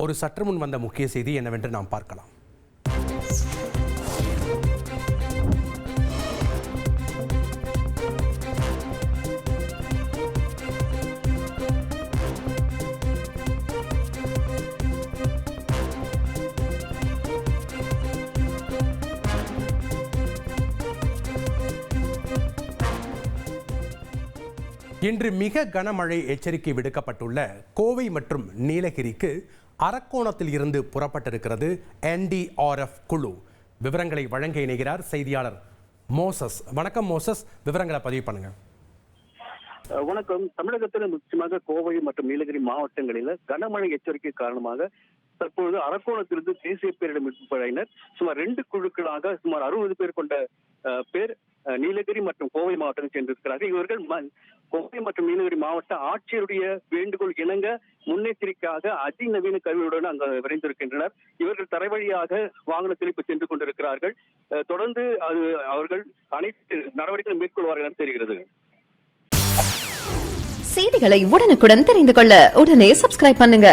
ஒரு சற்று முன் வந்த முக்கிய செய்தி என்னவென்று நாம் பார்க்கலாம். இன்று மிக கனமழை எச்சரிக்கை விடுக்கப்பட்டுள்ள கோவை மற்றும் நீலகிரிக்கு அரக்கோணத்தில் இருந்து புறப்பட்டிருக்கிறது NDRF குழு. விவரங்களை வழங்க இணைகிறார் செய்தியாளர் மோசஸ். வணக்கம் மோசஸ், விவரங்களை பதிவு பண்ணுங்க. வணக்கம். தமிழகத்தில் முக்கியமாக கோவை மற்றும் நீலகிரி மாவட்டங்களில் கனமழை எச்சரிக்கை காரணமாக தற்பொழுது அரக்கோணத்திலிருந்து தேசிய பேரிடர் மீட்பு படையினர் சுமார் 2 குழுக்களாக சுமார் 60 பேர் கொண்ட பேர் நீலகிரி மற்றும் கோவை மாவட்டம் சென்றிருக்கிறார்கள். இவர்கள் கோவை மற்றும் நீலகிரி மாவட்ட ஆட்சியருடைய வேண்டுகோள் இணங்க முன்னெச்சரிக்கையாக அதிநவீன கருவியுடன் அங்கு விரைந்திருக்கின்றனர். இவர்கள் தரைவழியாக வாகனத்தில் இப்ப சென்று கொண்டிருக்கிறார்கள். தொடர்ந்து அவர்கள் அனைத்து நடவடிக்கைகளை மேற்கொள்வார்கள் என தெரிகிறது. செய்திகளை உடனுக்குடன் தெரிந்து கொள்ள உடனே சப்ஸ்கிரைப் பண்ணுங்க.